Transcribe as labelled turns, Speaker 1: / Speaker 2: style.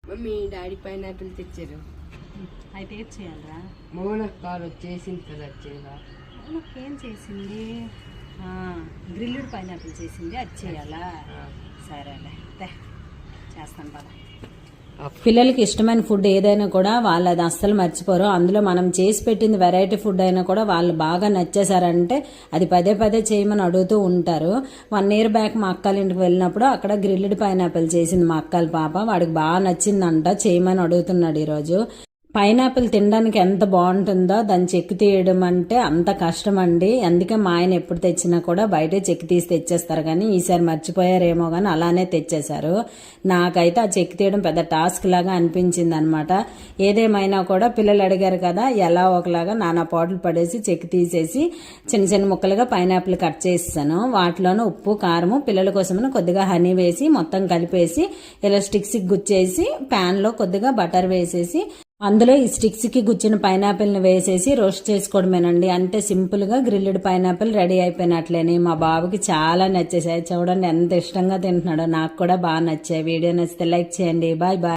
Speaker 1: Mummy daddy pineapple తెచ్చారు.
Speaker 2: అయితే ఏం చేయాలరా?
Speaker 1: మౌనకాలు చేసింది కదా వచ్చేదా.
Speaker 2: ఏం చేసింది? గ్రిల్డ్ పైనాపిల్ చేసింది, అది చేయాలా? సరేలే చేస్తాను పద. పిల్లలకి ఇష్టమైన ఫుడ్ ఏదైనా కూడా వాళ్ళు అది అస్సలు మర్చిపోరు. అందులో మనం చేసి పెట్టింది వెరైటీ ఫుడ్ అయినా కూడా వాళ్ళు బాగా నచ్చేసారంటే అది పదే పదే చేయమని అడుగుతూ ఉంటారు. 1 year బ్యాక్ మా అక్కల ఇంటికి వెళ్ళినప్పుడు అక్కడ గ్రిల్డ్ పైనాపిల్ చేసింది మా అక్కల పాప. వాడికి బాగా నచ్చిందంట, చేయమని అడుగుతున్నాడు ఈరోజు. పైనాపిల్ తినడానికి ఎంత బాగుంటుందో దాన్ని చెక్కు తీయడం అంటే అంత కష్టం అండి. అందుకే మా ఆయన ఎప్పుడు తెచ్చినా కూడా బయటే చెక్కు తీసి తెచ్చేస్తారు, కానీ ఈసారి మర్చిపోయారేమో కానీ అలానే తెచ్చేశారు. నాకైతే ఆ చెక్కు తీయడం పెద్ద టాస్క్ లాగా అనిపించింది అనమాట. ఏదేమైనా కూడా పిల్లలు అడిగారు కదా, ఎలా ఒకలాగా నానా పాటలు పడేసి చెక్కు తీసేసి చిన్న చిన్న ముక్కలుగా పైనాపిల్ కట్ చేసేసాను. వాటిలోనూ ఉప్పు కారము పిల్లల కోసమని కొద్దిగా హనీ వేసి మొత్తం కలిపేసి ఇలా స్టిక్స్కి గుచ్చేసి ప్యాన్లో కొద్దిగా బటర్ వేసేసి అందులో ఈ స్టిక్స్కి గుచ్చిన పైనాపిల్ని వేసేసి రోస్ట్ చేసుకోవడమేనండి. అంటే సింపుల్గా గ్రిల్డ్ పైనాపిల్ రెడీ అయిపోయినట్లేని. మా బాబుకి చాలా నచ్చేసాయి. చూడండి ఎంత ఇష్టంగా తింటున్నాడో. నాకు కూడా బాగా నచ్చాయి. వీడియో నచ్చితే లైక్ చేయండి. Bye bye.